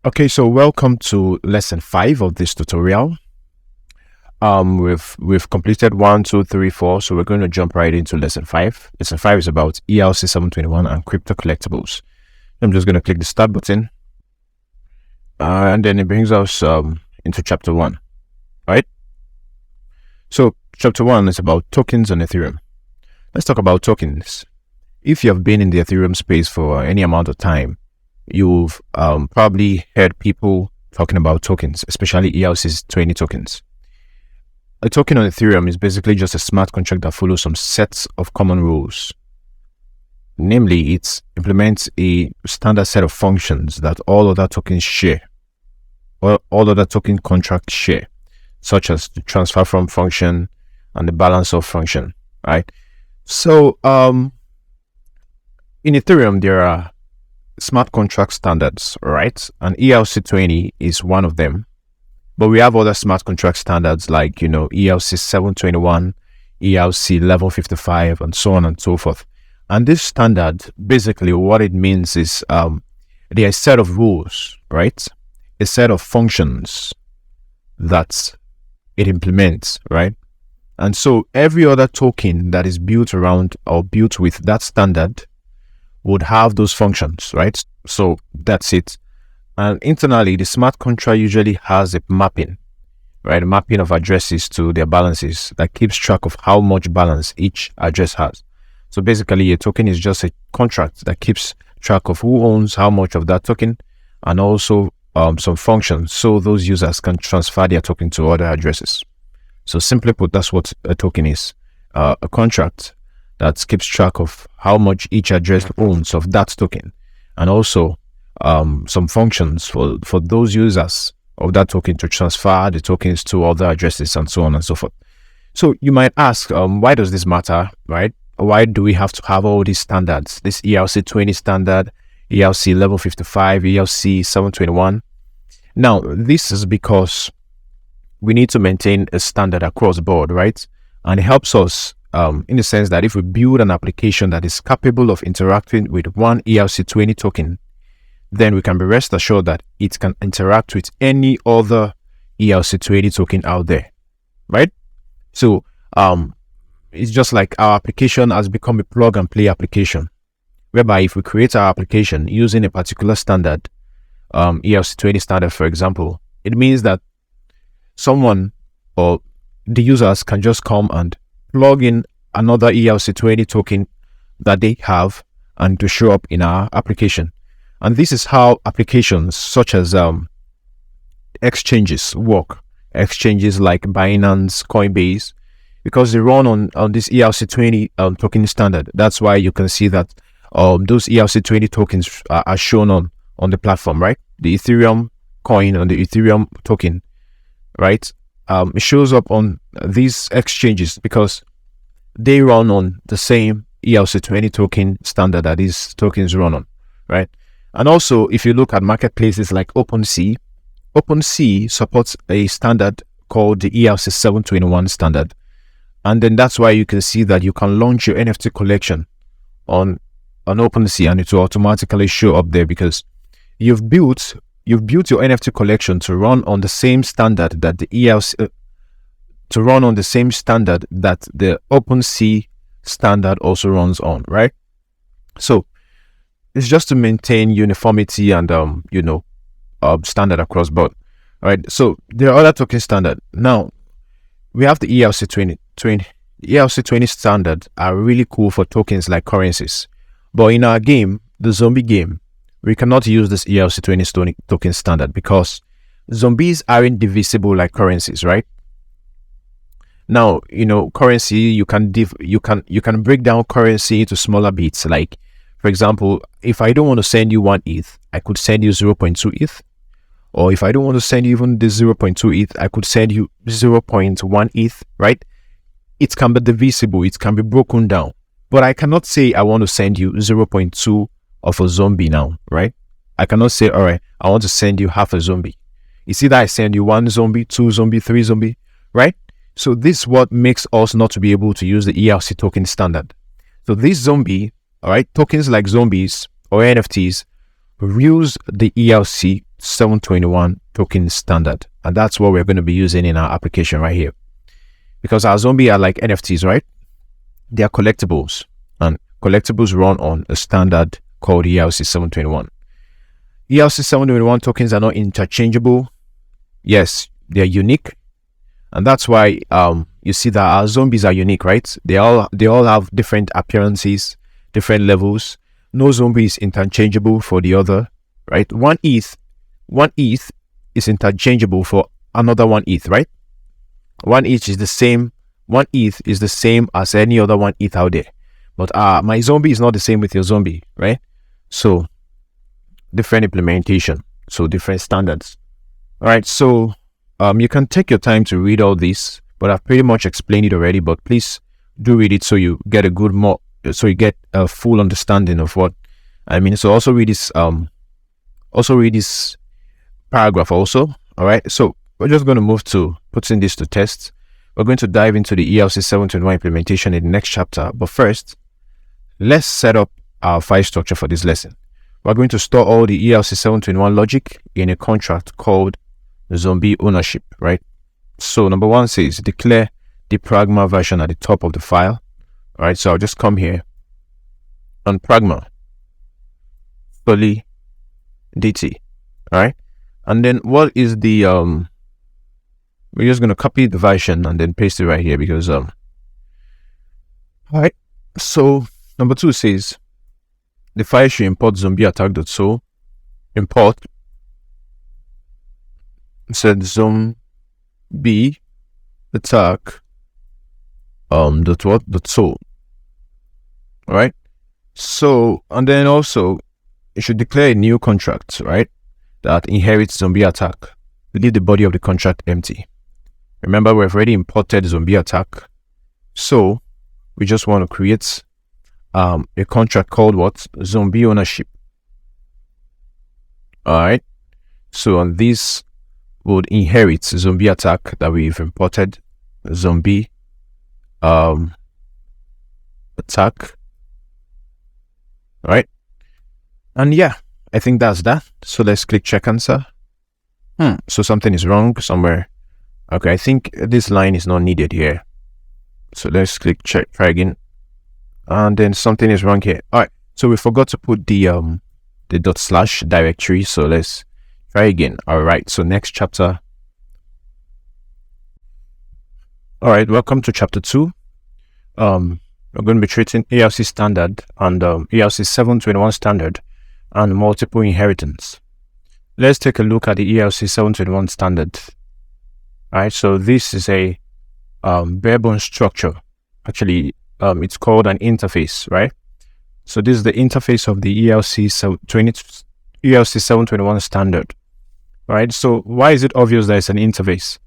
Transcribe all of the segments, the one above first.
Okay, so welcome to lesson 5 of this tutorial. We've completed 1, 2, 3, 4, so we're going to jump right into lesson 5. Lesson 5 is about ERC 721 and crypto collectibles. I'm just going to click the start button, and then it brings us into chapter 1, right? So chapter 1 is about tokens on Ethereum. Let's talk about tokens. If you have been in the Ethereum space for any amount of time, you've probably heard people talking about tokens, especially ERC's 20 tokens. A token on Ethereum is basically just a smart contract that follows some sets of common rules. Namely, it implements a standard set of functions that all other tokens share, or all other token contracts share, such as the transfer from function and the balance of function, right? So, in Ethereum, there are smart contract standards, right? And ERC20 is one of them. But we have other smart contract standards like, ERC 721, ERC level 55, and so on and so forth. And this standard, basically what it means is there are a set of rules, right? A set of functions that it implements, right? And so every other token that is built around or built with that standard would have those functions, right? So that's it. And internally, the smart contract usually has a mapping, right? A mapping of addresses to their balances that keeps track of how much balance each address has. So basically, a token is just a contract that keeps track of who owns how much of that token, and also some functions so those users can transfer their token to other addresses. So simply put, that's what a token is, a contract that keeps track of how much each address owns of that token, and also some functions for those users of that token to transfer the tokens to other addresses, and so on and so forth. So you might ask, why does this matter, right? Why do we have to have all these standards, this ERC20 standard, ERC level 55, ERC 721? Now, this is because we need to maintain a standard across the board, right? And it helps us in the sense that if we build an application that is capable of interacting with one ERC20 token, then we can be rest assured that it can interact with any other ERC20 token out there, right? So it's just like our application has become a plug and play application, whereby if we create our application using a particular standard, ERC20 standard, for example, it means that someone or the users can just come and plug in another ERC20 token that they have and to show up in our application. And this is how applications such as exchanges work. Exchanges like Binance, Coinbase, because they run on this ERC20 token standard. That's why you can see that those ERC20 tokens are shown on the platform, right? The Ethereum coin and the Ethereum token, right? It shows up on these exchanges because they run on the same ERC20 token standard that these tokens run on, right? And also, if you look at marketplaces like OpenSea supports a standard called the ERC 721 standard. And then that's why you can see that you can launch your NFT collection on OpenSea and it will automatically show up there because you've built your NFT collection to run on the same standard that the ERC that the OpenSea standard also runs on, right? So it's just to maintain uniformity and standard across board, right? So there are other token standard. Now we have the ERC20. The ERC20 standard are really cool for tokens like currencies, but in our game, the zombie game, we cannot use this ERC20 token standard because zombies aren't divisible like currencies, right? Now, currency, you can break down currency into smaller bits. Like, for example, if I don't want to send you 1 ETH, I could send you 0.2 ETH. Or if I don't want to send you even the 0.2 ETH, I could send you 0.1 ETH, right? It can be divisible, it can be broken down. But I cannot say I want to send you 0.2 of a zombie now, right? I cannot say, all right, I want to send you half a zombie. It's either I send you 1 zombie, 2 zombie, 3 zombie, right? So this is what makes us not to be able to use the ERC token standard. So this zombie, all right, tokens like zombies or NFTs use the ERC 721 token standard. And that's what we're going to be using in our application right here. Because our zombie are like NFTs, right? They are collectibles, and collectibles run on a standard called ERC 721. ERC 721 tokens are not interchangeable. Yes, they're unique. And that's why you see that our zombies are unique, right? They all have different appearances, different levels. No zombie is interchangeable for the other, right? One ETH is interchangeable for another 1 ETH, right? 1 ETH is the same. 1 ETH is the same as any other 1 ETH out there. But my zombie is not the same with your zombie, right? So different implementation, so different standards. All right, so you can take your time to read all this, but I've pretty much explained it already. But please do read it so you get a full understanding of what I mean. So also read this paragraph also. All right, so we're just going to move to putting this to test. We're going to dive into the ERC 721 implementation in the next chapter. But first, let's set up our file structure for this lesson. We're going to store all the ERC 721 logic in a contract called zombie ownership, right? So number 1 says declare the pragma version at the top of the file. All right, so I'll just come here on pragma Solidity. All right, and then what is the we're just going to copy the version and then paste it right here because all right, so number 2 says the file should import zombie attack.so import said zombie attack .so. All right, so and then also you should declare a new contract, right, that inherits zombie attack. Leave the body of the contract empty. Remember, we've already imported zombie attack, so we just want to create a contract called what? Zombie ownership. All right, so on this would inherit zombie attack that we've imported, zombie attack. All right, and yeah, I think that's that. So let's click check answer. So something is wrong somewhere. Okay, I think this line is not needed here. So let's click check, try again, and then something is wrong here. All right, so we forgot to put the / directory. So let's try again. All right, so next chapter. All right, welcome to chapter 2. We're going to be treating ERC standard and ERC 721 standard and multiple inheritance. Let's take a look at the ERC 721 standard. All right, so this is a barebone structure. Actually, it's called an interface, right? So this is the interface of the ERC 721 standard, right? So why is it obvious that it's an interface?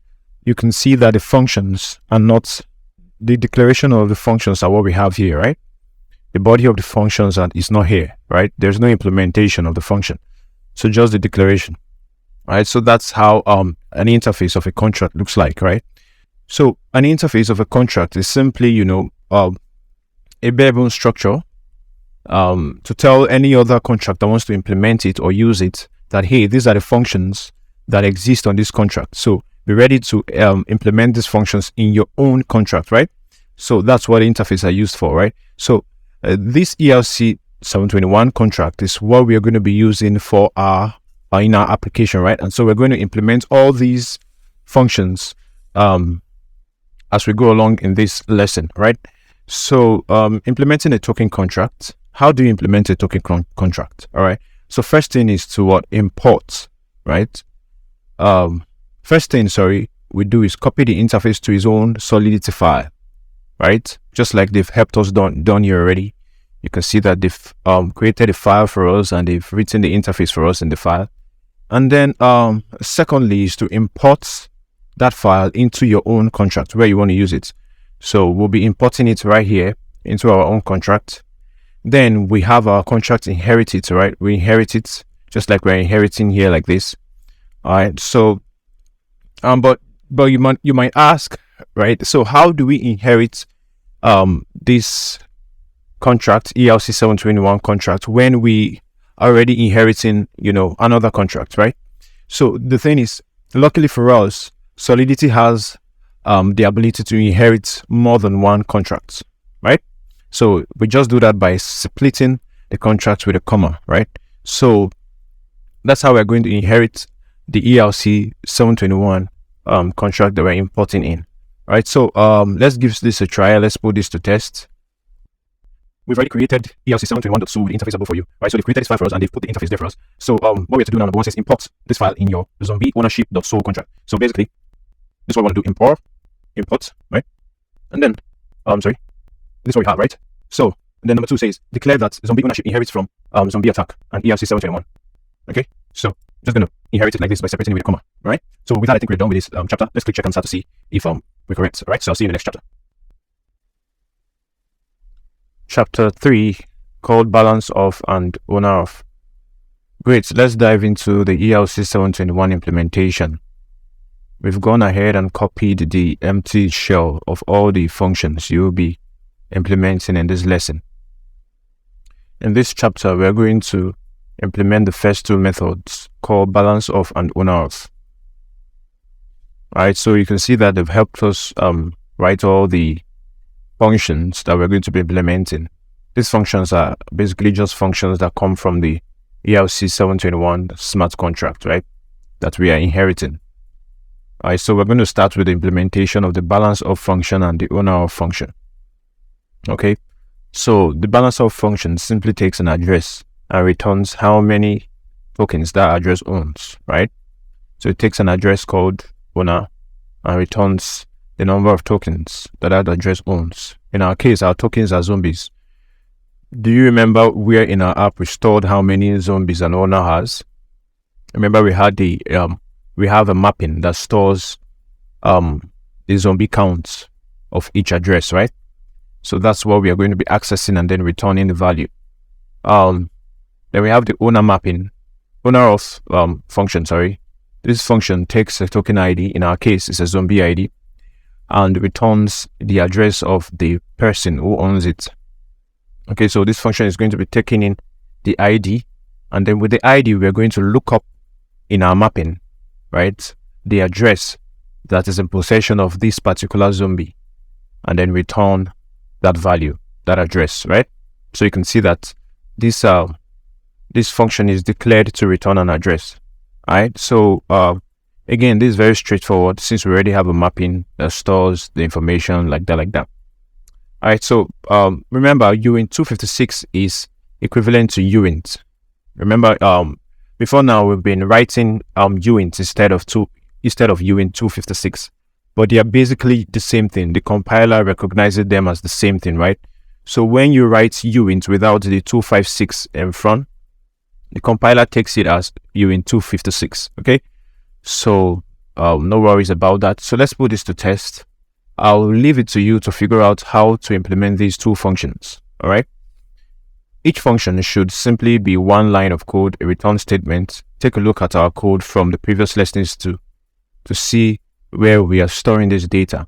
You can see that the functions are not, the declaration of the functions are what we have here, right? The body of the functions is not here, right? There's no implementation of the function. So just the declaration, right? So that's how an interface of a contract looks like, right? So an interface of a contract is simply, a barebone structure to tell any other contract that wants to implement it or use it that, hey, these are the functions that exist on this contract. So be ready to implement these functions in your own contract, right? So that's what interfaces are used for, right? So this ERC 721 contract is what we are going to be using for in our application, right? And so we're going to implement all these functions as we go along in this lesson, right? So implementing a token contract. How do you implement a token contract? All right. So first thing is to import, right? First thing, we do is copy the interface to its own Solidity file, right? Just like they've helped us done here already. You can see that they've created a file for us and they've written the interface for us in the file. And then secondly is to import that file into your own contract where you want to use it. So we'll be importing it right here into our own contract. Then we have our contract inherited, right? We inherit it just like we're inheriting here like this. All right. So, but you might ask, right? So how do we inherit this contract, ERC 721 contract, when we are already inheriting, another contract, right? So the thing is, luckily for us, Solidity has the ability to inherit more than one contract, right? So we just do that by splitting the contract with a comma, right? So that's how we're going to inherit the ERC 721 contract that we're importing in, right? So let's give this a try. Let's put this to test. We've already created ERC 721.so with the interface able for you, right? So they've created this file for us and they've put the interface there for us. So what we have to do now, number one, is import this file in your zombie ownership.so contract. So basically, this is what we want to do: import, right? And then, this is what we have, right? So then number two says declare that zombie ownership inherits from zombie attack and ERC 721. Okay, so just gonna inherit it like this by separating it with a comma, all right? So with that, I think we're done with this chapter. Let's click check and start to see if we're correct, all right? So I'll see you in the next chapter. Chapter 3, called balance of and owner of. Great, let's dive into the ERC 721 implementation. We've gone ahead and copied the empty shell of all the functions you'll be implementing in this lesson. In this chapter, we're going to implement the first two methods called balance of and owner of. Alright, so you can see that they've helped us write all the functions that we're going to be implementing. These functions are basically just functions that come from the ERC 721 smart contract, right? That we are inheriting. Alright, so we're going to start with the implementation of the balance of function and the owner of function. Okay, so the balance of function simply takes an address and returns how many tokens that address owns, right? So it takes an address called owner and returns the number of tokens that address owns. In our case, our tokens are zombies. Do you remember where in our app we stored how many zombies an owner has? Remember we had the we have a mapping that stores the zombie counts of each address, right? So that's what we are going to be accessing and then returning the value. Then we have the owner mapping, owner of function, This function takes a token ID, in our case it's a zombie ID, and returns the address of the person who owns it. Okay, so this function is going to be taking in the ID, and then with the ID we're going to look up in our mapping, right, the address that is in possession of this particular zombie, and then return that value, that address, right? So you can see that this function is declared to return an address. All right, so again, this is very straightforward since we already have a mapping that stores the information like that. All right, so remember, uint 256 is equivalent to uint. Remember, before now we've been writing uint instead of uint 256, but they are basically the same thing. The compiler recognizes them as the same thing, right? So when you write uint without the 256 in front, the compiler takes it as uint 256. Okay, so no worries about that. So let's put this to test. I'll leave it to you to figure out how to implement these two functions. All right, each function should simply be one line of code, a return statement. Take a look at our code from the previous lessons to see where we are storing this data.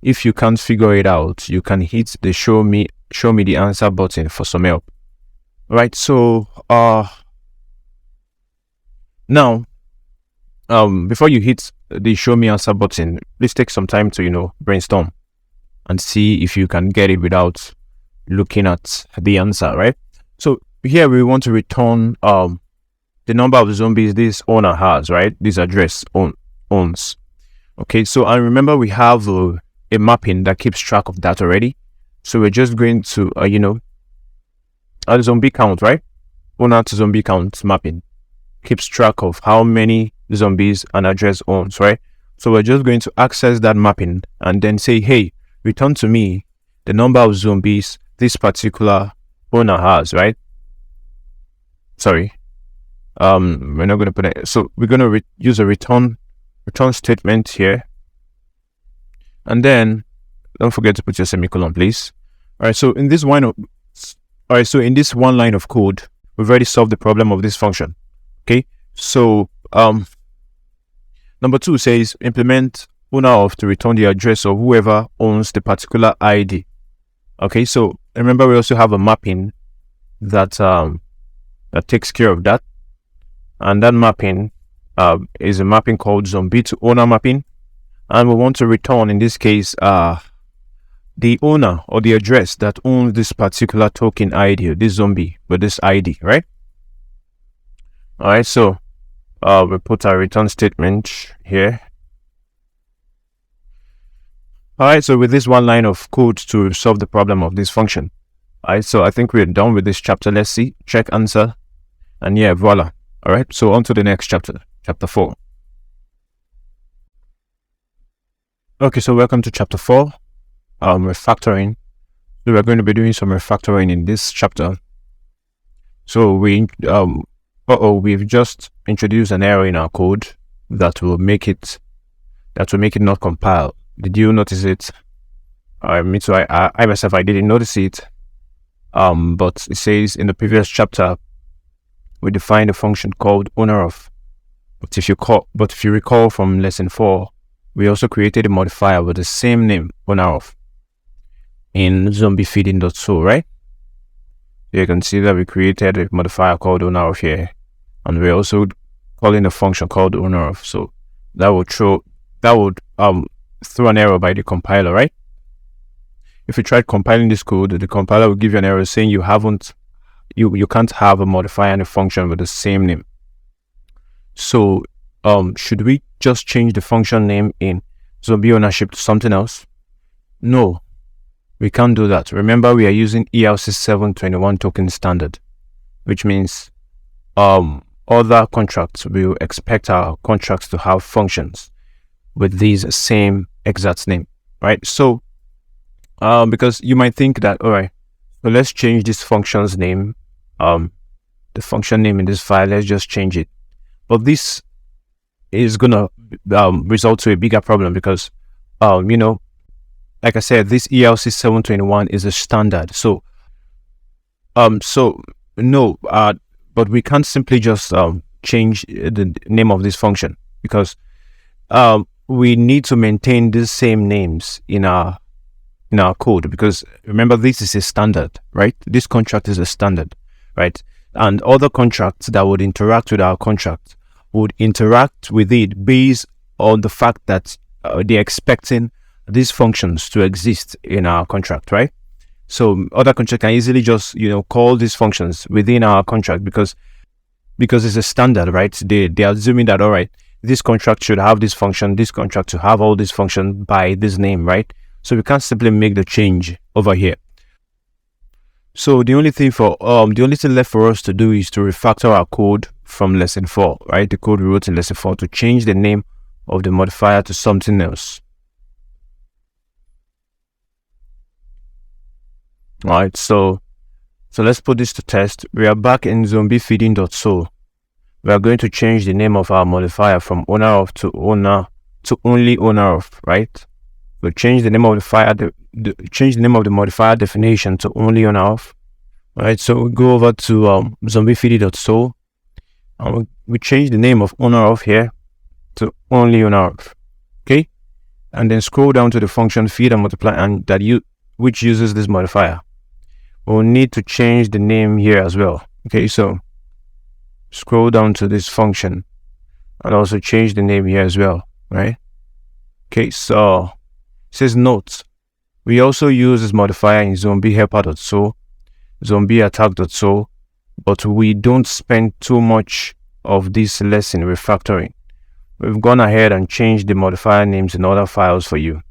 If you can't figure it out, you can hit the show me the answer button for some help. All right, so now before you hit the show me answer button, please take some time to brainstorm and see if you can get it without looking at the answer, right? So here we want to return the number of zombies this owner has, right? This address owns. Okay, so I remember we have a mapping that keeps track of that already. So we're just going to a zombie count, right? Owner to zombie count mapping keeps track of how many zombies an address owns, right? So we're just going to access that mapping and then say, hey, return to me the number of zombies this particular owner has, right? Sorry, we're not going to put it. So we're going to use a return statement here, and then don't forget to put your semicolon, please. All right, so in this one line of code, we've already solved the problem of this function. Okay, so number 2 says implement owner of to return the address of whoever owns the particular ID. Okay, so remember we also have a mapping that takes care of that, and that mapping is a mapping called zombie to owner mapping, and we want to return, in this case, the owner or the address that owns this particular token ID, this zombie with this ID, right? All right, so we put our return statement here. All right, so with this one line of code to solve the problem of this function. All right, so I think we're done with this chapter. Let's see, check answer, and yeah, voila. All right, so on to the next chapter, chapter 4. Okay, so welcome to chapter 4, refactoring. So we're going to be doing some refactoring in this chapter. So we've just introduced an error in our code that will make it not compile. Did you notice it? Me too. I myself, I didn't notice it. But it says in the previous chapter we defined a function called owner of. But if you recall from lesson 4, we also created a modifier with the same name, owner of, in zombie feeding.so, right? You can see that we created a modifier called owner of here, and we're also calling a function called owner of. So that would throw an error by the compiler, right? If you tried compiling this code, the compiler will give you an error saying you can't have a modifier and a function with the same name. So should we just change the function name in zombie ownership to something else? No, we can't do that. Remember, we are using ERC 721 token standard, which means other contracts will expect our contracts to have functions with these same exact name, right? So because you might think that, all right, so let's change this function's name, the function name in this file, let's just change it. But this is gonna result to a bigger problem because like I said, this ERC 721 is a standard. So no, but we can't simply just change the name of this function, because we need to maintain the same names in our code, because remember, this is a standard, right? This contract is a standard, right? And other contracts that would interact with our contract would interact with it based on the fact that they're expecting these functions to exist in our contract, right? So other contracts can easily just call these functions within our contract because it's a standard, right? They are assuming that, all right, this contract should have this function, this contract to have all these functions by this name, right? So we can't simply make the change over here. So the only thing left for us to do is to refactor our code from lesson 4, right? The code we wrote in lesson 4, to change the name of the modifier to something else. All right, so let's put this to test. We are back in zombie feeding.so. We are going to change the name of our modifier from owner of to only owner of, right? We'll change the name of the modifier definition to only owner of. All right, so we go over to zombie feeding.so, and we change the name of owner of here to only owner of. Okay, and then scroll down to the function feed and multiply, and which uses this modifier. We'll need to change the name here as well. Okay, so scroll down to this function and also change the name here as well, right? Okay, so it says note, we also use this modifier in zombie helper.so, zombie attack.so, but we don't spend too much of this lesson refactoring. We've gone ahead and changed the modifier names in other files for you.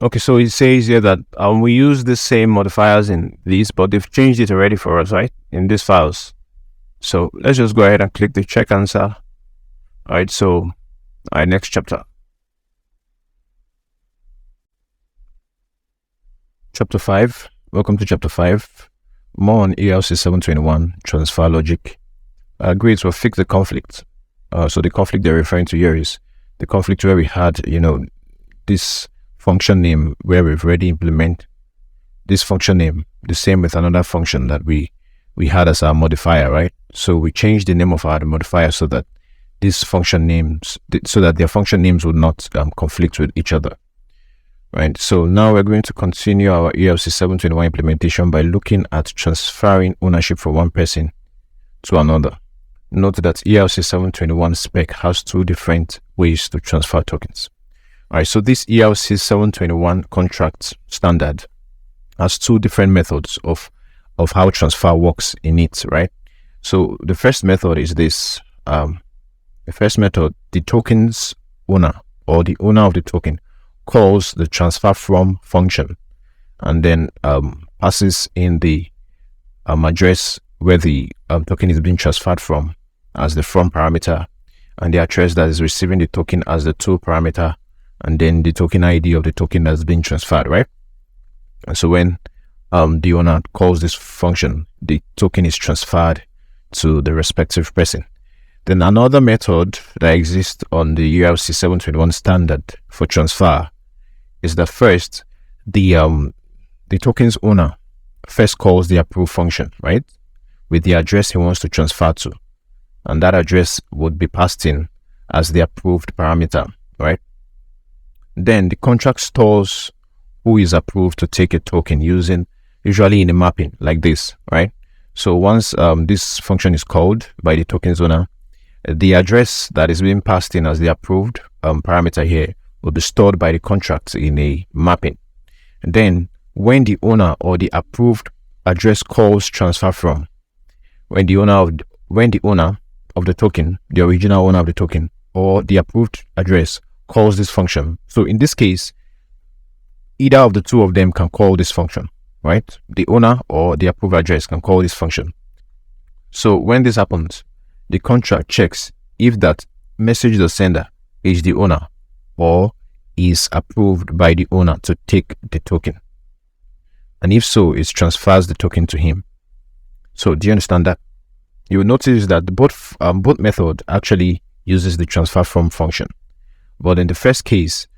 Okay, so it says here that we use the same modifiers in these, but they've changed it already for us, right, in these files. So let's just go ahead and click the check answer. All right, so next chapter. Chapter 5. Welcome to chapter 5. More on ERC 721 transfer logic. Great, so fix the conflict. So the conflict they're referring to here is the conflict where we had, this function name where we've already implemented this function name, the same with another function that we had as our modifier, right? So we changed the name of our modifier so that their function names would not conflict with each other, right? So now we're going to continue our ERC 721 implementation by looking at transferring ownership from one person to another. note that ERC 721 spec has two different ways to transfer tokens. All right, so this ERC 721 contract standard has two different methods of how transfer works in it, right? So the first method is this. The first method, the token's owner or the owner of the token calls the transfer from function and then passes in the address where the token is being transferred from as the from parameter, and the address that is receiving the token as the to parameter, and then the token ID of the token that's being transferred, right? And so when the owner calls this function, the token is transferred to the respective person. Then another method that exists on the ERC 721 standard for transfer is that first the token's owner first calls the approve function, right, with the address he wants to transfer to, and that address would be passed in as the approved parameter, right? Then the contract stores who is approved to take a token usually in a mapping like this, right? So once this function is called by the token's owner, the address that is being passed in as the approved parameter here will be stored by the contract in a mapping. And then when the owner or the approved address calls transfer from, when the owner of the token, the original owner of the token, or the approved address calls this function. So in this case, either of the two of them can call this function, right? The owner or the approved address can call this function. So when this happens, the contract checks if that message the sender is the owner or is approved by the owner to take the token. And if so, it transfers the token to him. So do you understand that? You will notice that both method actually uses the transfer from function. But in the first case,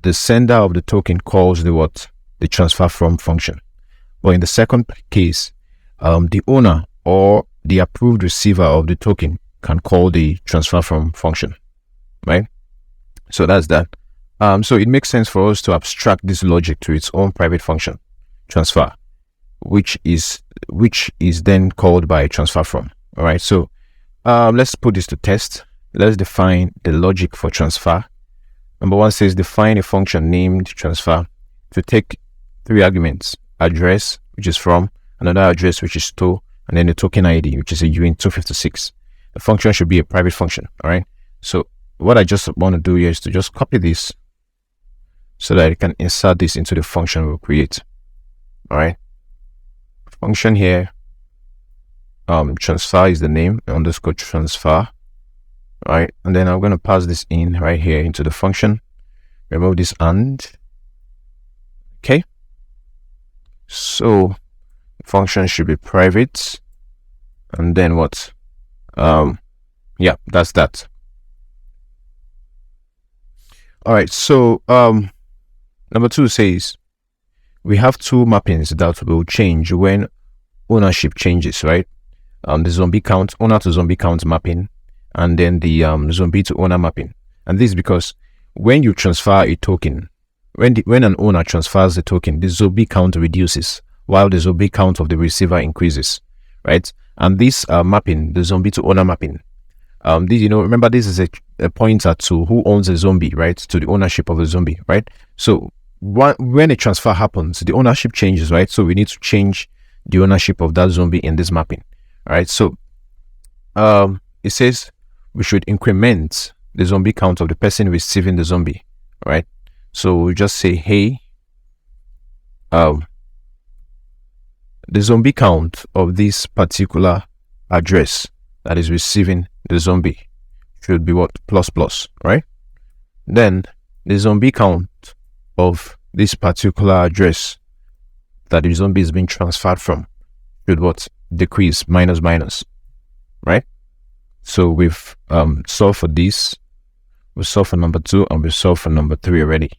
the sender of the token calls the transfer from function. But in the second case, the owner or the approved receiver of the token can call the transfer from function, right? So that's that. So it makes sense for us to abstract this logic to its own private function, transfer, which is then called by transfer from. All right. So let's put this to test. Let's define the logic for transfer. Number one says define a function named transfer to take three arguments: address, which is from, another address, which is to, and then the token ID, which is a UN256. The function should be a private function. All right. So what I just want to do here is to just copy this so that I can insert this into the function we'll create. All right. Function here, transfer is the name, underscore transfer. All right. And then I'm going to pass this in right here into the function. Remove this and. Okay. So function should be private. And then what? Yeah, that's that. All right. So number two says we have two mappings that will change when ownership changes, right? The zombie count, owner to zombie count mapping, and then the zombie to owner mapping. And this is because when you transfer a token, when an owner transfers the token, the zombie count reduces while the zombie count of the receiver increases, right? And this mapping, the zombie to owner mapping, this, remember, this is a pointer to who owns a zombie, right? To the ownership of a zombie, right? So when a transfer happens, the ownership changes, right? So we need to change the ownership of that zombie in this mapping. All right. So it says we should increment the zombie count of the person receiving the zombie. All right. So we just say, hey, the zombie count of this particular address that is receiving the zombie should be what? ++, right? Then the zombie count of this particular address that the zombie is being transferred from should what? Decrease, minus, right? So we've solved for this, we solved for number 2, and we solved for number 3 already,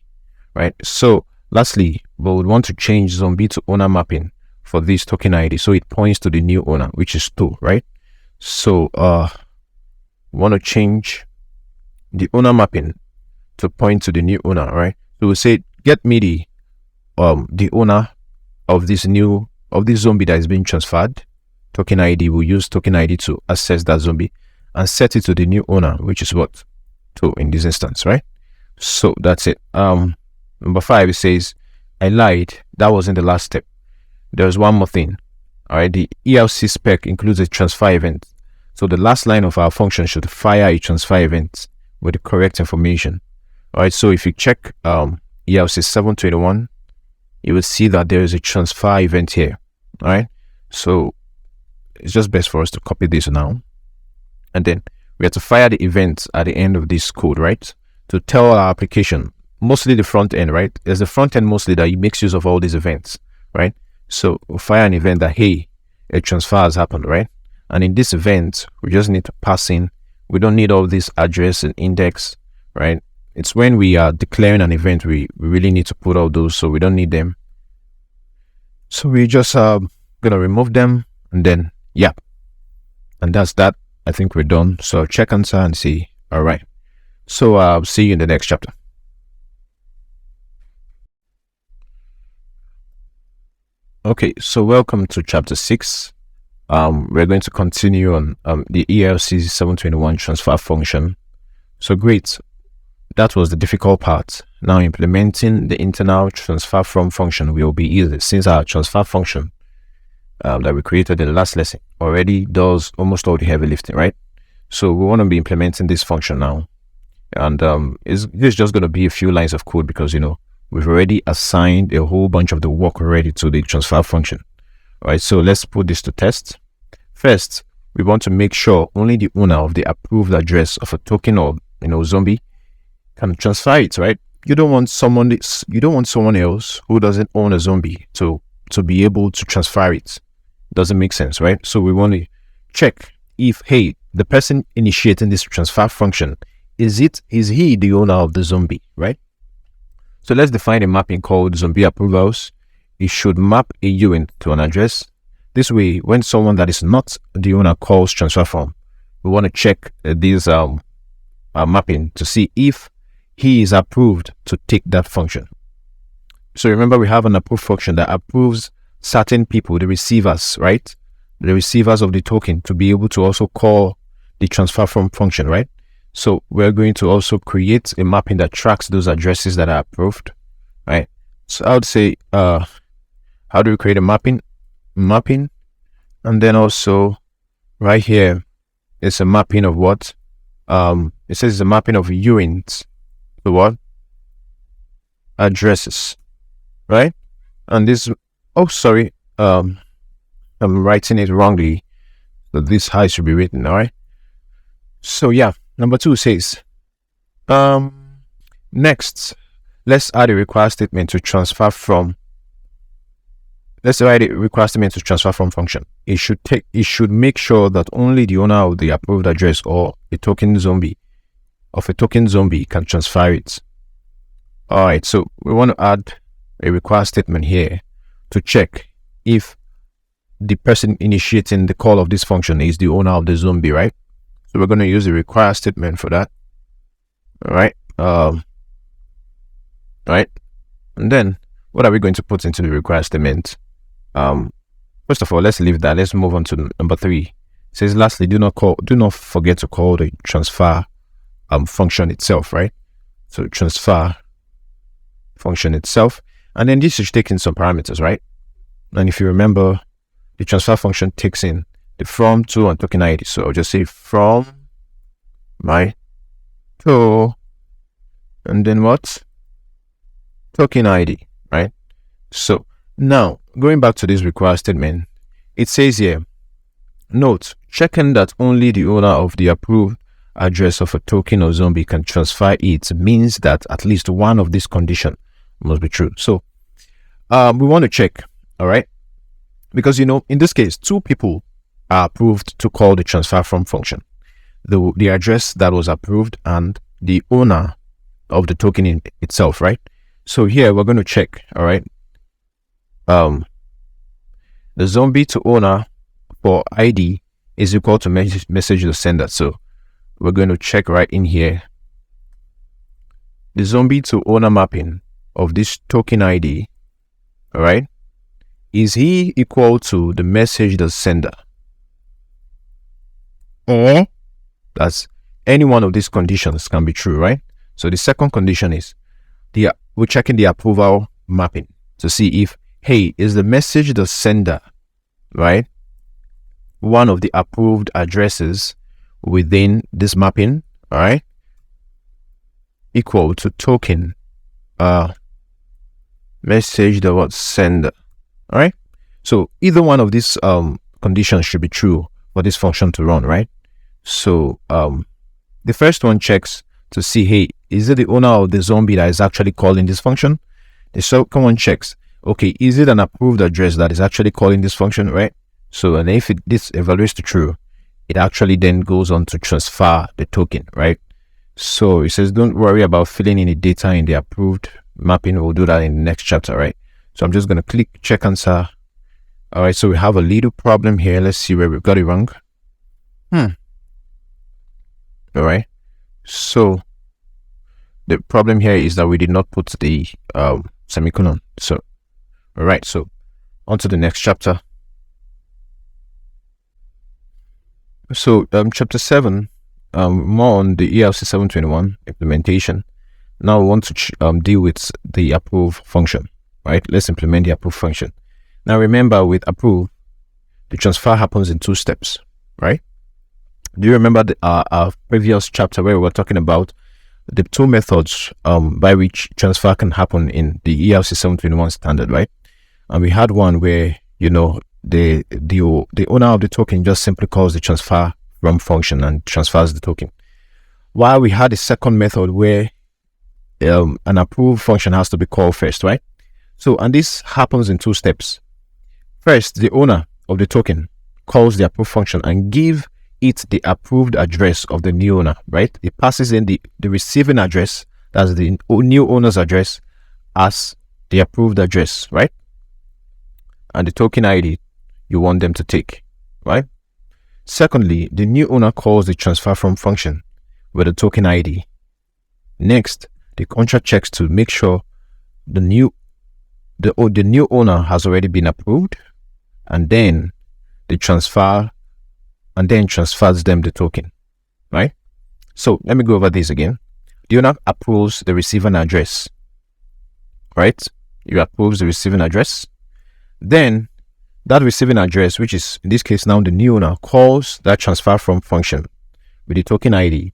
right? So lastly, we would want to change zombie to owner mapping for this token ID, so it points to the new owner, which is 2, right? So we want to change the owner mapping to point to the new owner, right? So we'll say get me the owner of this zombie that is being transferred. Token ID, we'll use token ID to access that zombie. and set it to the new owner, which is what? 2 in this instance, right? So that's it. Number 5, it says, I lied. That wasn't the last step. There's one more thing. All right, the ELC spec includes a transfer event. So the last line of our function should fire a transfer event with the correct information. All right, so if you check ELC 721, you will see that there is a transfer event here. All right, so it's just best for us to copy this now. And then we have to fire the event at the end of this code, right? To tell our application, mostly the front end, right? There's the front end mostly that makes use of all these events, right? So we'll fire an event that, hey, a transfer has happened, right? And in this event, we just need to pass in. We don't need all this address and index, right? It's when we are declaring an event, we really need to put all those, so we don't need them. So we just gonna remove them, and then, yeah. And that's that. I think we're done. So check answer and see. All right. So I'll see you in the next chapter. Okay, so welcome to chapter 6. We're going to continue on the ELC 721 transfer function. So great. That was the difficult part. Now implementing the internal transfer from function will be easy, since our transfer function that we created in the last lesson already does almost all the heavy lifting, right? So we want to be implementing this function now. And this is just going to be a few lines of code because, we've already assigned a whole bunch of the work already to the transfer function. All right, so let's put this to test. First, we want to make sure only the owner of the approved address of a token or, zombie can transfer it, right? You don't want someone else who doesn't own a zombie to be able to transfer it. Doesn't make sense, right? So we want to check if, hey, the person initiating this transfer function, is he the owner of the zombie, right? So let's define a mapping called zombie approvals. It should map a UN to an address. This way, when someone that is not the owner calls transfer from, we want to check this mapping to see if he is approved to take that function. So remember, we have an approve function that approves certain people, the receivers, right? The receivers of the token, to be able to also call the transfer from function, right? So we're going to also create a mapping that tracks those addresses that are approved, right? So I would say, how do we create a mapping? And then also right here, it's a mapping of what? It says it's a mapping of UINT to what? Addresses, right? And this, oh, sorry, I'm writing it wrongly. So this high should be written, all right? So yeah. Number 2 says, next, let's add a require statement to transfer from. Let's write a require statement to transfer from function. It should make sure that only the owner of the approved address or a token zombie can transfer it. All right, so we want to add a require statement here to check if the person initiating the call of this function is the owner of the zombie, right? So we're going to use the require statement for that. All right. Right. And then what are we going to put into the require statement? First of all, let's leave that. Let's move on to number 3. It says, lastly, do not forget to call the transfer function itself, right? So transfer function itself. And then this is taking some parameters, right? And if you remember, the transfer function takes in the from, to, and token ID. So I'll just say from, my, to, and then what? Token ID, right? So now going back to this require statement, it says here, note, checking that only the owner of the approved address of a token or zombie can transfer it means that at least one of these conditions must be true. So we want to check, all right? Because, in this case, 2 people are approved to call the transfer from function. The address that was approved and the owner of the token itself, right? So here we're going to check, all right? The zombie to owner for ID is equal to message to sender. So we're going to check right in here. The zombie to owner mapping of this token ID, all right? Is he equal to the message to sender? Or That's any one of these conditions can be true, right? So the second condition is we're checking the approval mapping to see if, hey, is the message the sender, right? One of the approved addresses within this mapping, all right, equal to token message the what sender, all right? So either one of these conditions should be true for this function to run, right? So the first one checks to see, hey, is it the owner of the zombie that is actually calling this function? The second one checks, okay, is it an approved address that is actually calling this function, right? So, and if this evaluates to true, it actually then goes on to transfer the token, right? So it says, don't worry about filling in the data in the approved mapping. We'll do that in the next chapter, right? So I'm just going to click check answer. All right, so we have a little problem here. Let's see where we got it wrong. All right, so the problem here is that we did not put the semicolon. So, all right, so on to the next chapter. So chapter 7, more on the ERC 721 implementation. Now we want to deal with the approve function, right? Let's implement the approve function. Now remember, with approve, the transfer happens in 2 steps, right? Do you remember our previous chapter where we were talking about the 2 methods by which transfer can happen in the ERC 721 standard, right? And we had one where, you know, the owner of the token just simply calls the transfer from function and transfers the token. While we had a second method where an approve function has to be called first, right? So, and this happens in 2 steps. First, the owner of the token calls the approve function and give it the approved address of the new owner, right? It passes in the receiving address, that's the new owner's address, as the approved address, right? And the token ID you want them to take, right? Secondly, the new owner calls the transfer from function with the token ID. Next, the contract checks to make sure the new owner has already been approved, and then transfers them the token, right? So let me go over this again. The owner approves the receiving address, right? You approves the receiving address. Then that receiving address, which is in this case now the new owner, calls that transfer from function with the token ID.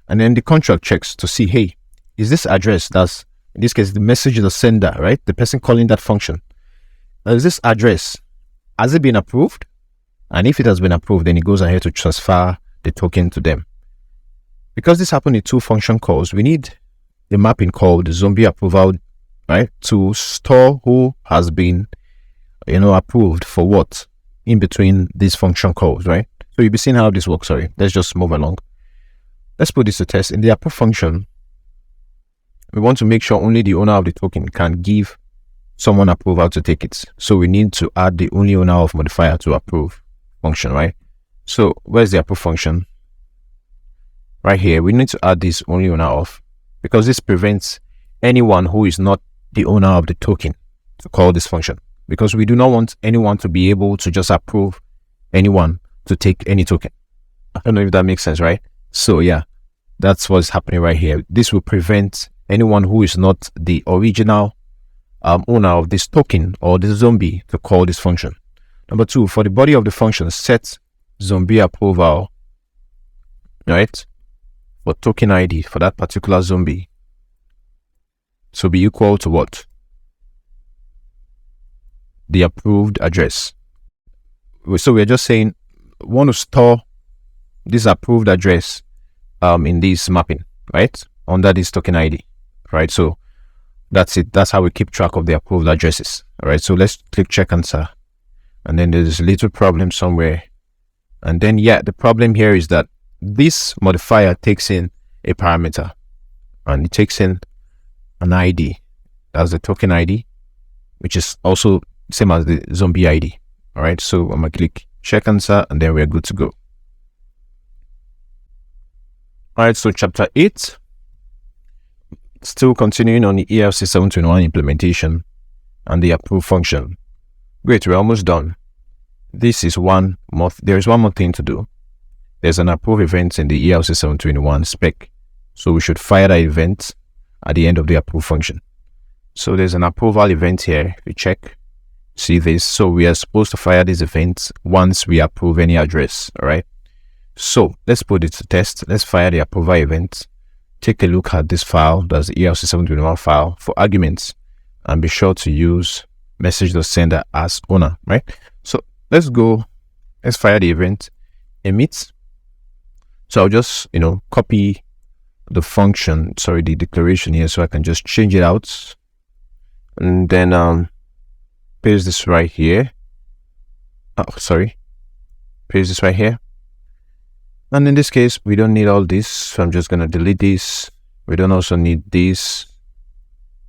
And then the contract checks to see, hey, is this address, that's in this case the message the sender, right? The person calling that function. Is this address, has it been approved? And if it has been approved, then it goes ahead to transfer the token to them. Because this happened in 2 function calls, we need a mapping called the zombie approval, right? To store who has been, approved for what in between these function calls, right? So you'll be seeing how this works. Sorry, let's just move along. Let's put this to test. In the approve function, we want to make sure only the owner of the token can give someone approval to take it. So we need to add the only owner of modifier to approve function, right? So where's the approve function? Right here, we need to add this only owner of, because this prevents anyone who is not the owner of the token to call this function, because we do not want anyone to be able to just approve anyone to take any token. I don't know if that makes sense, right? So yeah, that's what's happening right here. This will prevent anyone who is not the original owner of this token or this zombie to call this function. Number 2, for the body of the function, set zombie approval, right, for token ID for that particular zombie to be equal to what? The approved address. So we're just saying, want to store this approved address in this mapping, right, under this token ID, right? So that's it. That's how we keep track of the approved addresses. All right, so let's click check answer. And then there's a little problem somewhere. And then, yeah, the problem here is that this modifier takes in a parameter and it takes in an ID. That's the token ID, which is also same as the zombie ID. All right, so I'm going to click check answer and then we're good to go. All right, so chapter 8, still continuing on the ERC 721 implementation and the approve function. Great, we're almost done. This is one more, there is one more thing to do. there's an approve event in the ERC 721 spec. So we should fire that event at the end of the approve function. So there's an approval event here. If you check, see this. So we are supposed to fire this event once we approve any address. All right. So let's put it to test. Let's fire the approval event. Take a look at this file. That's the ERC 721 file for arguments, and be sure to use message.sender as owner. Right. So let's go. Let's fire the event emit. So I'll just, copy the function, the declaration here, so I can just change it out, and then paste this right here. Paste this right here. And in this case, we don't need all this, so I'm just gonna delete this. We don't also need this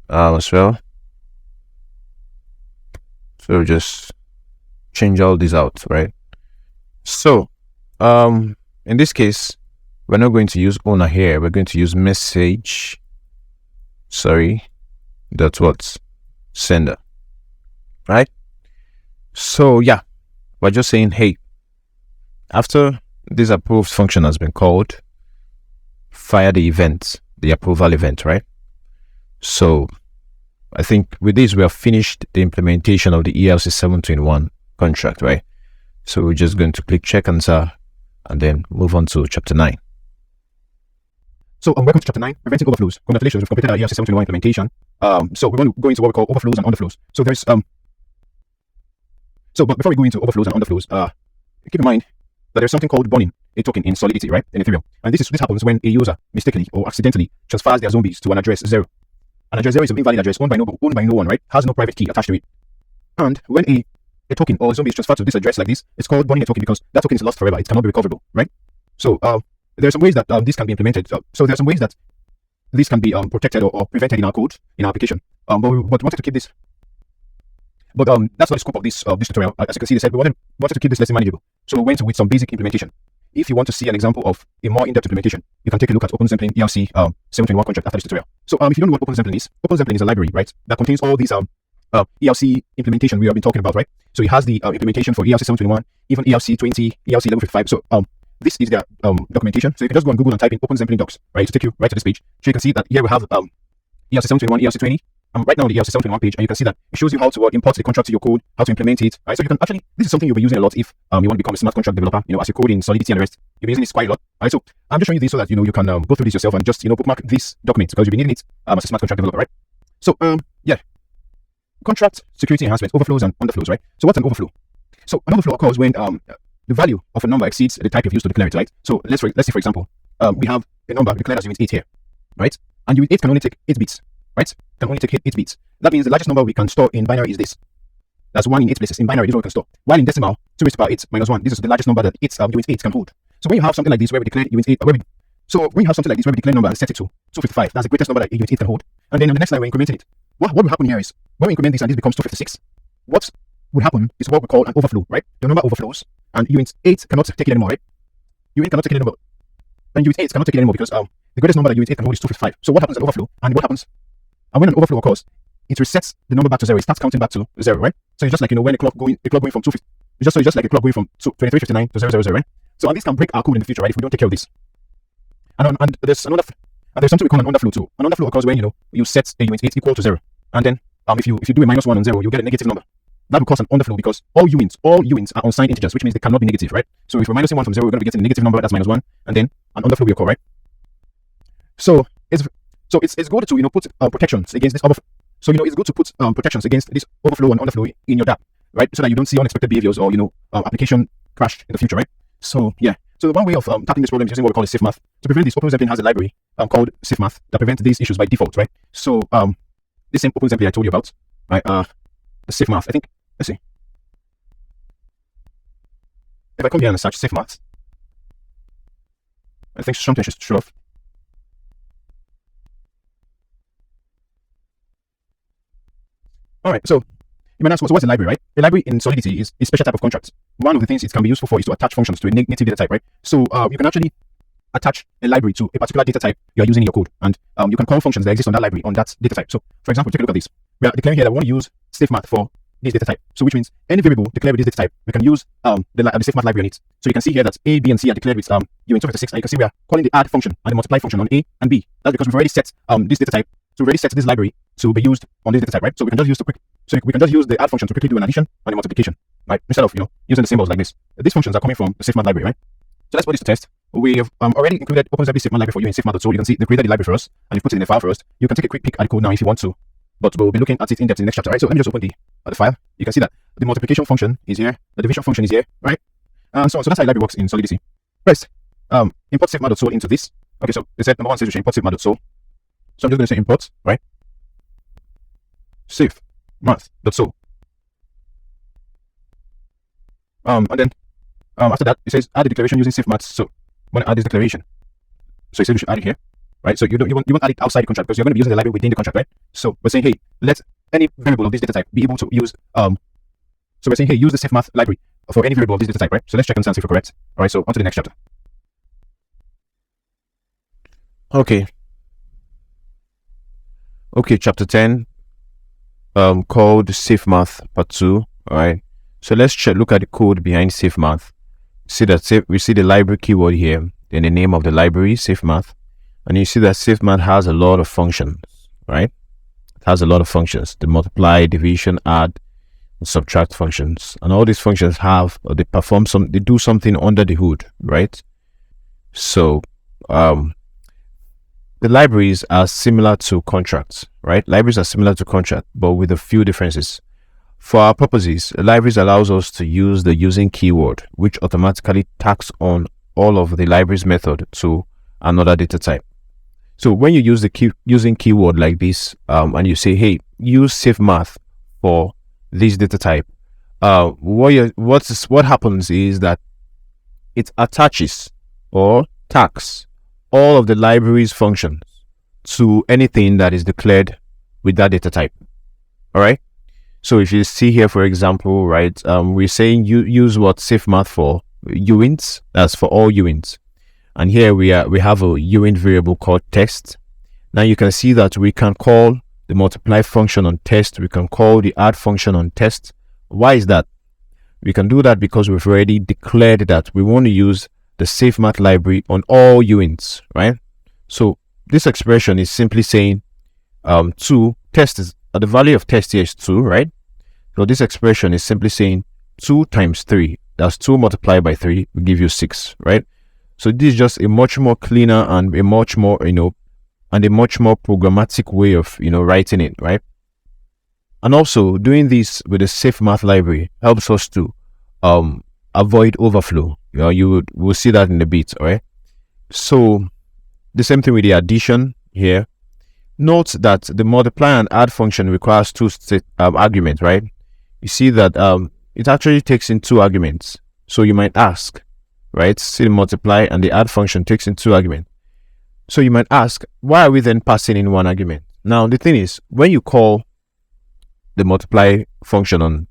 as well. So just change all these out, right? So in this case, we're not going to use owner here. We're going to use message. That's what sender, right? So yeah, we're just saying, hey, after this approved function has been called, fire the event, the approval event, right? So I think with this, we have finished the implementation of the ERC 721 contract, right? So we're just going to click check answer and then move on to chapter 9. So welcome to chapter 9, preventing overflows. Congratulations, we've completed our ERC 721 implementation. So we're going to go into what we call overflows and underflows. So there's but before we go into overflows and underflows, keep in mind that there's something called burning a token in Solidity, right, in Ethereum. And this happens when a user mistakenly or accidentally transfers their zombies to an address 0. An address 0 is an invalid address owned by no one, right? Has no private key attached to it. And when a token or zombie is transferred to this address like this, it's called burning a token because that token is lost forever. It cannot be recoverable, right? So there's some ways that this can be implemented. So there's some ways that this can be protected or prevented in our code, in our application. But we wanted to keep this. But that's not the scope of this tutorial. As you can see, they said we wanted to keep this lesson manageable. So we went with some basic implementation. If you want to see an example of a more in-depth implementation, you can take a look at OpenZempling ERC 721 contract after this tutorial. So if you don't know what OpenZempling is a library, right, that contains all these ERC implementation we have been talking about, right? So it has the implementation for ERC 721, even ERC 20, ERC level 55. So this is their documentation. So you can just go on Google and type in OpenZempling docs, right, to take you right to this page. So you can see that here we have ERC 721, ERC 20. I'm right now on the ERC 721 page, and you can see that it shows you how to import the contract to your code, how to implement it, right? So you can actually, this is something you'll be using a lot if you want to become a smart contract developer, as you code in Solidity and the rest. You'll be using this quite a lot, right? So I'm just showing you this so that, you can go through this yourself and just, bookmark this document because you'll be needing it as a smart contract developer, right? So, contract security enhancement, overflows and underflows, right? So what's an overflow? So an overflow occurs when the value of a number exceeds the type you've used to declare it, right? So let's say, for example, we have a number declared as unit 8 here, right? And unit 8 can only take 8 bits, right? Can only take 8 bits. That means the largest number we can store in binary is this. That's 1 in 8 places. In binary, this is what we can store. While in decimal, 2 raised to the power 8 minus 1. This is the largest number that unit 8 can hold. So when you have something like this where we declare unit 8, when you have something like this where we declare number and set it to 255, that's the greatest number that unit 8 can hold. And then on the next line, we're incrementing it. What will happen here is, when we increment this and this becomes 256, what would happen is what we call an overflow, right? The number overflows, and unit 8 cannot take it anymore, right? Unit cannot take it anymore. And unit 8 cannot take it anymore because the greatest number that unit 8 can hold is 255. So what happens at overflow? And what happens? And when an overflow occurs, it resets the number back to 0. It starts counting back to 0, right? So it's just like, when a clock going from 250, it's just like a clock going from 2359 to 000, right? So and this can break our code in the future, right? If we don't take care of this. And there's something we call an underflow too. An underflow occurs when you set a unit 8 equal to 0, and then if you do a -1 on 0, you get a negative number. That will cause an underflow because all units are unsigned integers, which means they cannot be negative, right? So if we're minusing 1 from 0, we're going to be getting a negative number that's -1, and then an underflow will occur, right? So it's good to put protections against this overflow. So it's good to put protections against this overflow and underflow in your dApp, right? So that you don't see unexpected behaviors or application crash in the future, right? So yeah. So the one way of tackling this problem is using what we call a safe math. To prevent this, OpenZempling has a library called safe math that prevents these issues by default, right? So this same OpenZempling I told you about, right? The safe math. I think. Let's see. If I come here and search safe math, I think something should show off. All right, so you might ask, so what's a library, right? A library in Solidity is a special type of contract. One of the things it can be useful for is to attach functions to a native data type, right? So you can actually attach a library to a particular data type you are using in your code, and you can call functions that exist on that library on that data type. So, for example, take a look at this. We are declaring here that we want to use safe math for this data type. So which means any variable declared with this data type, we can use the safe math library on it. So you can see here that A, B, and C are declared with U in 256, and you can see we are calling the add function and the multiply function on A and B. That's because we've already set this data type. So we've already set this library to be used on this data type, right? So we can just use the add function to quickly do an addition and a multiplication, right? Instead of using the symbols like this. These functions are coming from the safe math library, right? So let's put this to test. We've already included OpenZombie safe math library for you in safemath.so. You can see they created the library for us and you put it in the file for us. You can take a quick peek at the code now if you want to, but we'll be looking at it in depth in the next chapter, right? So let me just open the file. You can see that the multiplication function is here, the division function is here, right? So that's how the library works in Solidity. First, import safemath.so into this. Okay, so they said number one says we should import safemath.so. So I'm just going to say import, right? Safemath.so. And then after that, it says add the declaration using safemath. So I'm going to add this declaration. So it says we should add it here, right? So you won't add it outside the contract because you're going to be using the library within the contract, right? So we're saying, hey, let any variable of this data type be able to use so we're saying, hey, use the safemath library for any variable of this data type, right? So let's check and see if we're correct. All right, so on to the next chapter. Okay, chapter 10, called safemath part 2. All right, so let's look at the code behind safemath. We see the library keyword here, then the name of the library, safemath, and you see that safemath has a lot of functions, right? It has a lot of functions: the multiply, division, add, and subtract functions, and all these functions they do something under the hood, right? So the libraries are similar to contracts, right? Libraries are similar to contract, but with a few differences. For our purposes, libraries allows us to use the using keyword, which automatically tacks on all of the libraries method to another data type. So when you use the using keyword like this, and you say, hey, use safemath for this data type, what happens is that it attaches or tags all of the library's functions to anything that is declared with that data type. All right. So if you see here, for example, right, we're saying use what safemath for uints. That's for all uints. And here we have a uint variable called test. Now you can see that we can call the multiply function on test. We can call the add function on test. Why is that? We can do that because we've already declared that we want to use the safemath library on all uints, right? So this expression is simply saying 2 test is the value of test here is 2, right? So this expression is simply saying 2 times 3. That's 2 multiplied by 3 will give you 6, right? So this is just a much more cleaner and a much more programmatic way of writing it, right? And also doing this with the safemath library helps us to avoid overflow. We'll see that in a bit, all right? So the same thing with the addition here. Note that the multiply and add function requires 2 arguments, right? You see that it actually takes in 2 arguments. So you might ask, right? See, the multiply and the add function takes in 2 arguments. So you might ask, why are we then passing in 1 argument? Now the thing is, when you call the multiply function on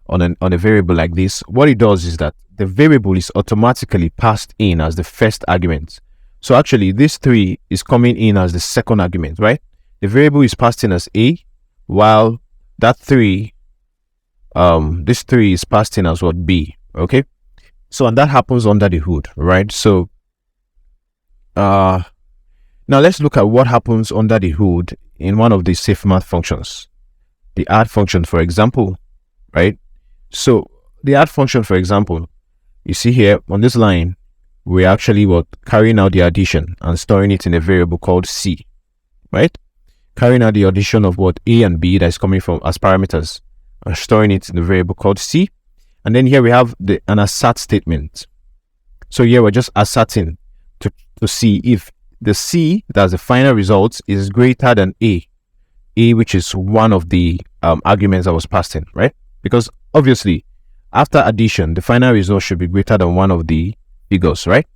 a variable like this, what it does is that the variable is automatically passed in as the first argument. So actually this 3 is coming in as the second argument, right? The variable is passed in as A, while that 3, this 3 is passed in as what? B, okay? So, and that happens under the hood, right? So, now let's look at what happens under the hood in one of the safemath functions. The add function, for example, right? So, the add function, for example, you see here on this line, we're actually carrying out the addition and storing it in a variable called C, right? Carrying out the addition of what A and B that is coming from as parameters and storing it in the variable called C. And then here we have an assert statement. So here we're just asserting to see if the C, that's the final result, is greater than A, which is one of the arguments that was passed in, right? Because obviously after addition, the final result should be greater than one of the figures, right?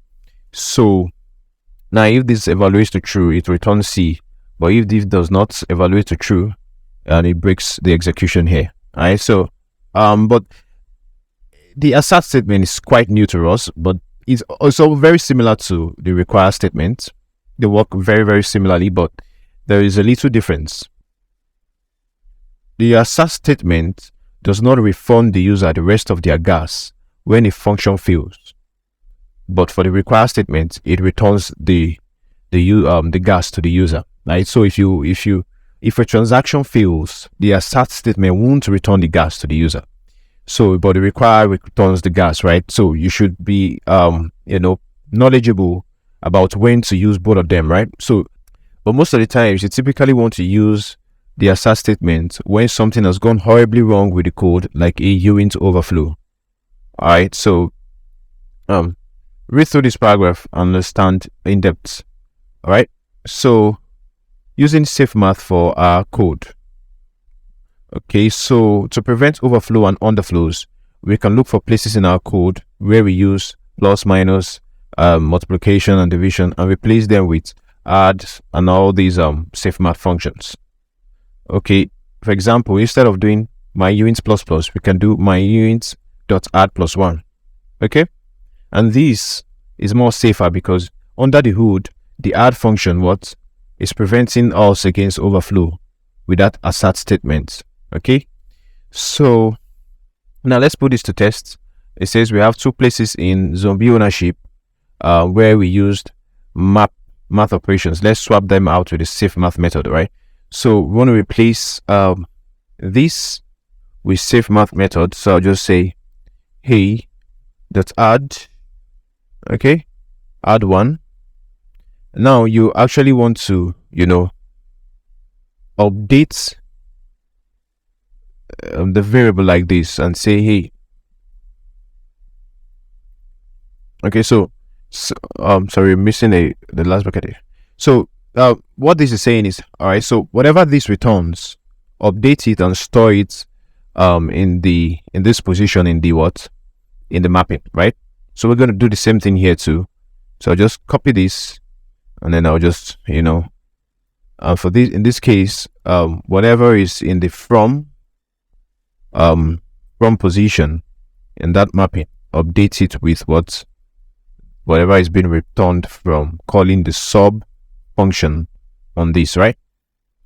So now if this evaluates to true, it returns C. But if this does not evaluate to true, and it breaks the execution here. All right. So, but the assert statement is quite new to us, but it's also very similar to the require statement. They work very, very similarly, but there is a little difference. The assert statement does not refund the user the rest of their gas when a function fails. But for the require statement, it returns the gas to the user, right? So if a transaction fails, the assert statement won't return the gas to the user. So, but the require returns the gas, right? So you should be knowledgeable about when to use both of them, right? So, but most of the times you typically want to use the assert statement when something has gone horribly wrong with the code, like a uint overflow. All right, so read through this paragraph and understand in depth. All right, so using safe math for our code. Okay, so to prevent overflow and underflows, we can look for places in our code where we use plus, minus, multiplication and division, and replace them with add and all these safe math functions. Okay, for example, instead of doing my uint plus plus, we can do my uint dot add plus 1. Okay, and this is more safer because under the hood, the add function is preventing us against overflow with that assert statement. Okay, so now let's put this to test. It says we have two places in zombie ownership where we used math operations. Let's swap them out with the safe math method, right? So we want to replace this with safe math method. So I'll just say hey dot add, okay, add 1. Now you actually want to update the variable like this and say hey, okay, so sorry, missing the last bracket here. So what this is saying is, all right, so whatever this returns, update it and store it in this position in the mapping, right? So we're going to do the same thing here too. So I'll just copy this and then I'll just for this, in this case, whatever is in the from position in that mapping, update it with whatever is being returned from calling the sub function on this, right?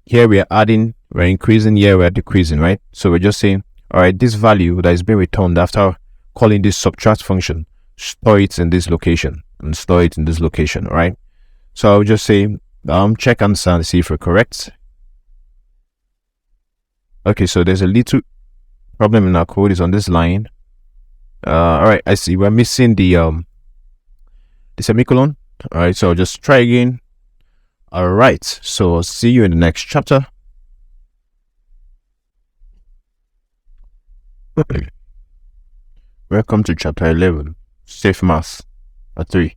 Here we are adding, we're increasing, here we're decreasing, right? So we're just saying, all right, this value that is being returned after calling this subtract function, store it in this location and store it in this location, right? So I'll just say check answer and see if we're correct. Okay, so there's a little problem in our code is on this line. All right, I see we're missing the semicolon. All right, so I'll just try again. All right, so I'll see you in the next chapter. Welcome to chapter 11, safe math, 3.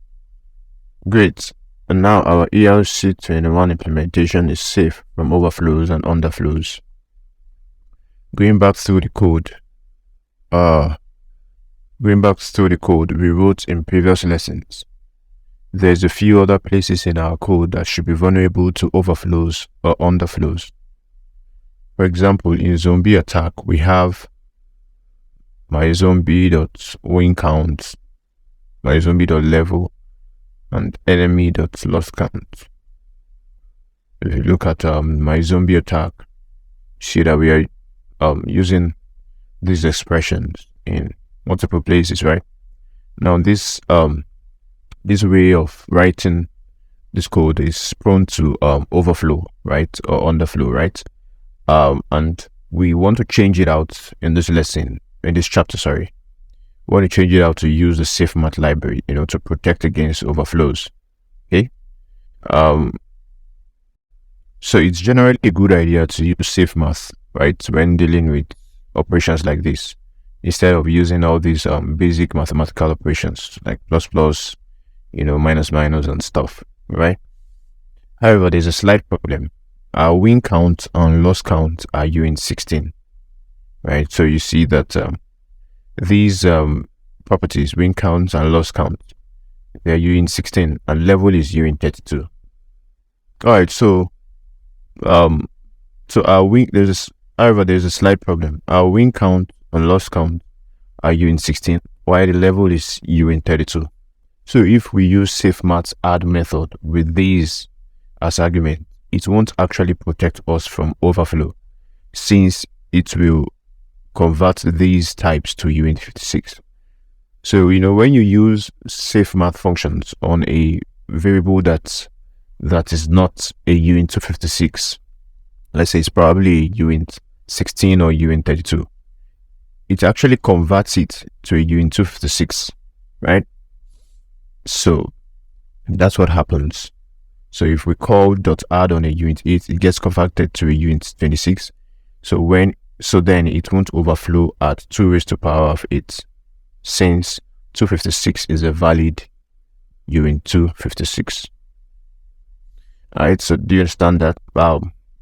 Great. And now our ERC21 implementation is safe from overflows and underflows. Going back through the code, we wrote in previous lessons. There's a few other places in our code that should be vulnerable to overflows or underflows. For example, in zombie attack, we have myzombie.win_count, myzombie.level, and enemy.loss_count. If you look at my zombie attack, see that we are using these expressions in multiple places, right? Now this way of writing this code is prone to overflow, right, or underflow, right? And we want to change it out in this lesson, in this chapter, sorry. We want to change it out to use the safe math library, to protect against overflows. Okay. So it's generally a good idea to use safe math, right, when dealing with operations like this, instead of using all these basic mathematical operations like plus plus, minus minus and stuff, right? However, there's a slight problem. Our win count and loss count are uint 16, right? So you see that these properties, win count and loss count, they're uint 16 and level is uint 32. All right, so our win, however, there's a slight problem. Our win count and loss count are uint 16, while the level is uint 32. So if we use safe maths add method with these as argument, it won't actually protect us from overflow, since it will convert these types to uint56. So, when you use safe math functions on a variable that is not a uint256, let's say it's probably uint16 or uint32, it actually converts it to a uint256, right? So that's what happens. So if we call .add on a uint8, it gets converted to a uint26. So then it won't overflow at 2 raised to the power of 8, since 256 is a valid uint256. Alright, so do you understand that?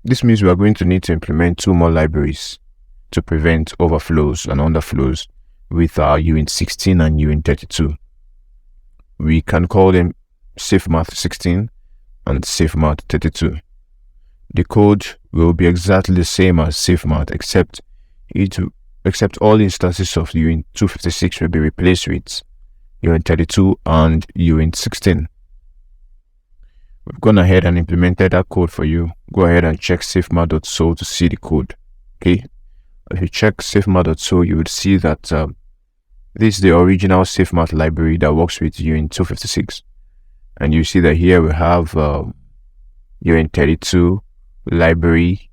This means we are going to need to implement 2 more libraries to prevent overflows and underflows with our uint16 and uint32. We can call them safemath16 and safemath32. The code will be exactly the same as safemath, except all instances of uint256 will be replaced with uint32 and uint16. We've gone ahead and implemented that code for you. Go ahead and check safemath.so to see the code. Okay, if you check safemath.so, you would see that this is the original safemath library that works with uint256, and you see that here we have uint32 library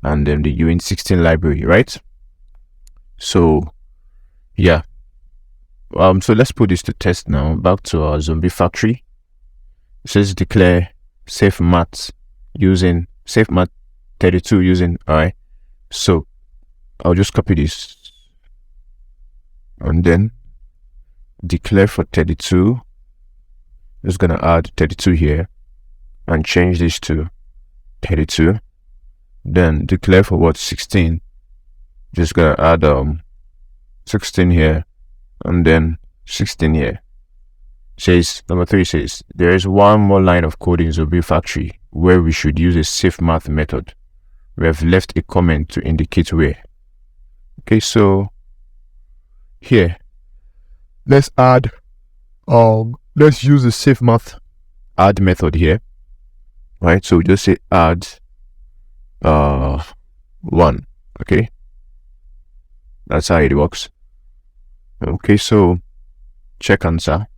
and then the uint16 library, right? So yeah, so let's put this to test now. Back to our zombie factory. It says declare safemath using safemath32 using. Alright, so I'll just copy this and then declare for 32. Just gonna add 32 here and change this to 32. Then declare for what, 16. Just gonna add 16 here and then 16 here. Says number 3 says there is one more line of code in zombie factory where we should use a safe math method. We have left a comment to indicate where. Okay, so here let's use the safe math add method here, right? So we just say add 1. Okay, that's how it works. Okay, so check answer.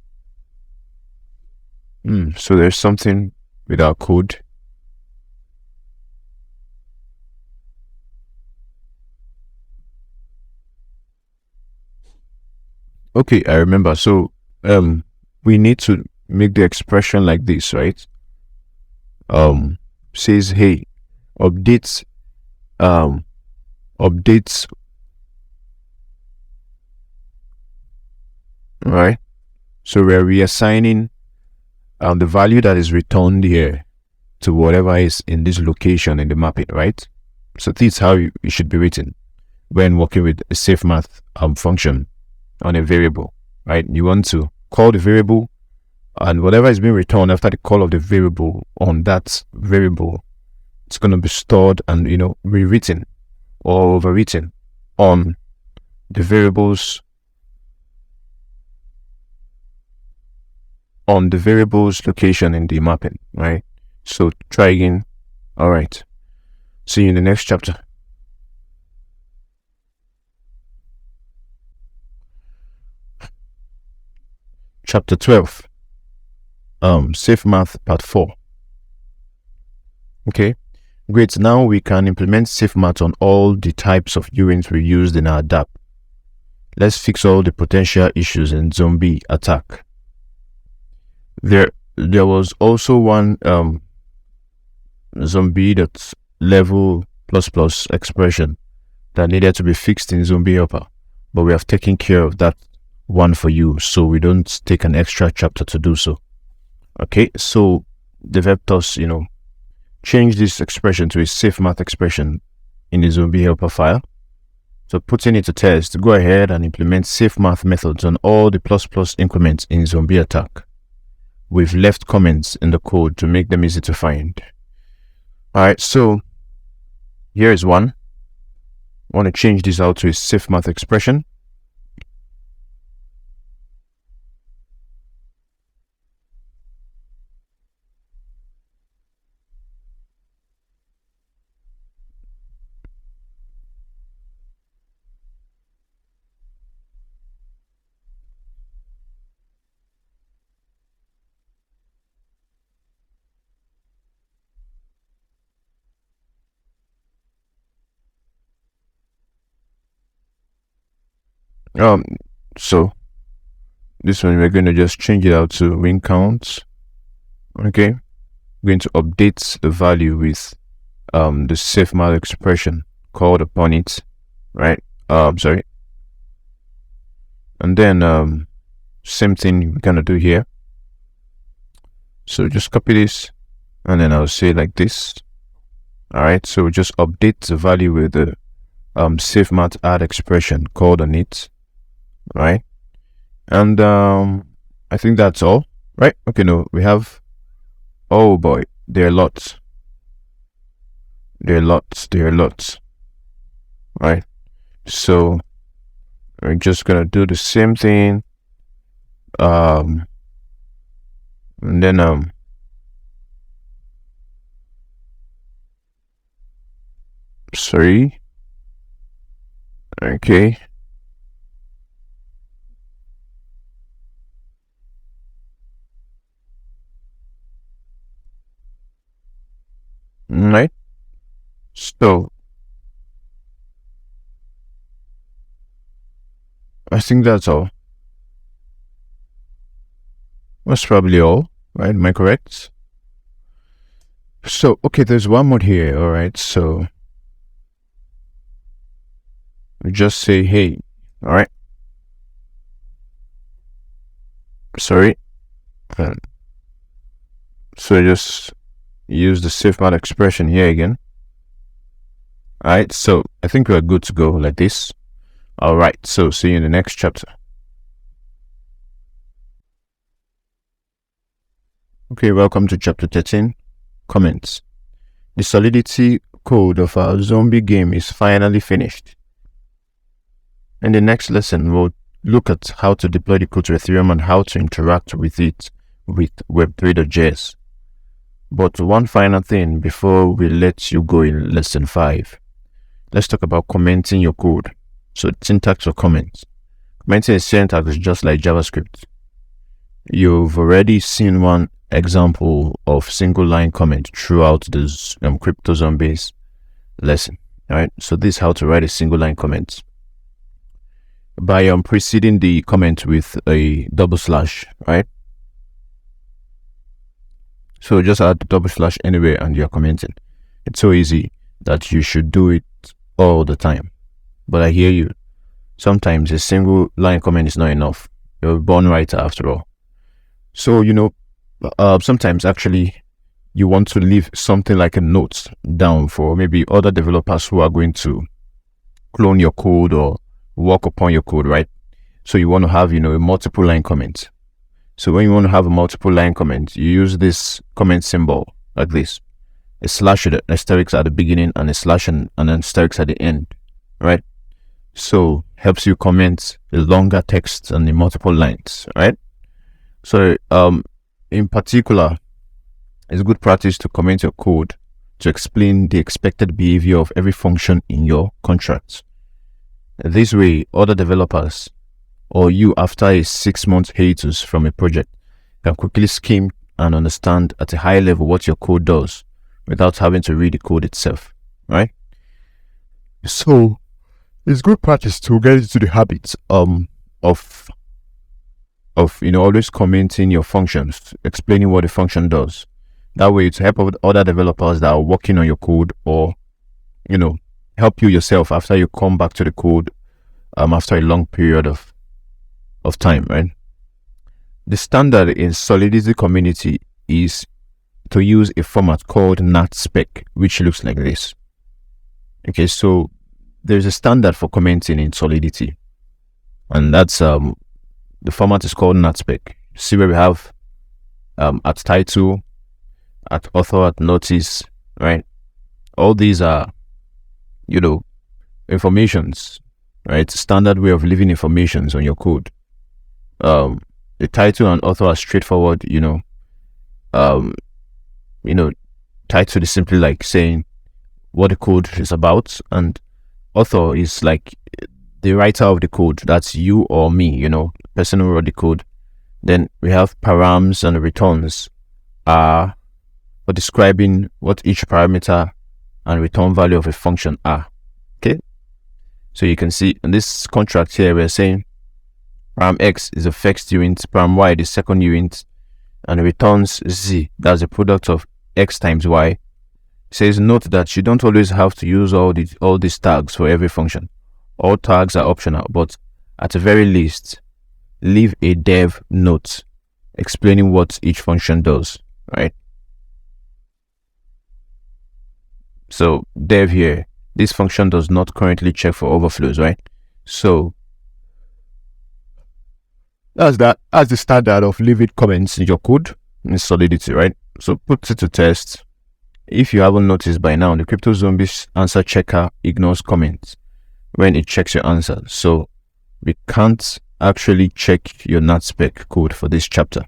So there's something with our code. Okay, I remember. So we need to make the expression like this, right? Says hey, updates all right? So we're reassigning the value that is returned here to whatever is in this location in the mapping, right? So this is how it should be written when working with a safe math function on a variable, right? You want to call the variable, and whatever is being returned after the call of the variable on that variable, it's going to be stored and rewritten or overwritten on the variables location in the mapping, right? So try again. All right, see you in the next chapter. Chapter 12, safe math part 4. Okay, great. Now we can implement safe math on all the types of uint we used in our DApp. Let's fix all the potential issues in zombie attack. There was also one zombie that's level ++ expression that needed to be fixed in zombie helper, but we have taken care of that one for you, so we don't take an extra chapter to do so. Okay, so developed us change this expression to a safe math expression in the zombie helper file. So putting it to test, go ahead and implement safe math methods on all the ++ increments in zombie attack. We've left comments in the code to make them easy to find. Alright, so here is one. I want to change this out to a safe math expression. So this one we're going to just change it out to win count. Okay, we're going to update the value with the safe math expression called upon it, right? Sorry. And then same thing we're gonna do here. So just copy this, and then I'll say like this. All right. So just update the value with the safe math add expression called on it, right? And I think that's all, right? Okay, no, we have. Oh boy, there are lots. There are lots. Right. So we're just gonna do the same thing. And then sorry. Okay. Right. So I think that's all. That's probably all, right? Am I correct? So okay, there's one more here. All right. So we just say hey. All right. Sorry. So just use the safe math expression here again. All right. So I think we're good to go like this. All right. So see you in the next chapter. Okay. Welcome to chapter 13. Comments. The Solidity code of our zombie game is finally finished. In the next lesson, we'll look at how to deploy the code to Ethereum and how to interact with it with Web3.js. But one final thing before we let you go in lesson 5. Let's talk about commenting your code. So syntax of comments. Commenting a syntax is just like JavaScript. You've already seen one example of single line comment throughout this CryptoZombies lesson. Alright, so this is how to write a single line comment. By preceding the comment with a double slash, right? So just add the double slash anywhere and you're commenting. It's so easy that you should do it all the time. But I hear you. Sometimes a single line comment is not enough. You're a born writer after all. So, sometimes actually you want to leave something like a note down for maybe other developers who are going to clone your code or work upon your code, right? So you want to have, a multiple line comment. So when you want to have a multiple line comment, you use this comment symbol like this. A slash with an asterisk at the beginning and a slash and an asterisk at the end, right? So helps you comment a longer text and the multiple lines, right? So in particular, it's good practice to comment your code to explain the expected behavior of every function in your contract. This way, other developers or you after a 6-month hiatus from a project can quickly skim and understand at a high level what your code does without having to read the code itself, right? So it's good practice to get into the habit of always commenting your functions, explaining what the function does. That way to help other developers that are working on your code or help you yourself after you come back to the code after a long period of time, right? The standard in Solidity community is to use a format called NatSpec, which looks like this. Okay, so there's a standard for commenting in Solidity, and that's the format is called NatSpec. See where we have at title, at author, at notice, right? All these are informations, right? Standard way of leaving informations on your code. The title and author are straightforward, title is simply like saying what the code is about, and author is like the writer of the code. That's you or me, person who wrote the code. Then we have params and returns are for describing what each parameter and return value of a function are. Okay, So you can see in this contract here, we're saying param X is the first unit, param Y the second unit, and returns Z. That's the product of X times Y. It says note that you don't always have to use all these tags for every function. All tags are optional, but at the very least, leave a dev note explaining what each function does, right? So dev here, this function does not currently check for overflows, right? So that's the standard of leaving comments in your code in Solidity, right? So put it to test. If you haven't noticed by now, the CryptoZombies answer checker ignores comments when it checks your answer. So we can't actually check your NatSpec code for this chapter.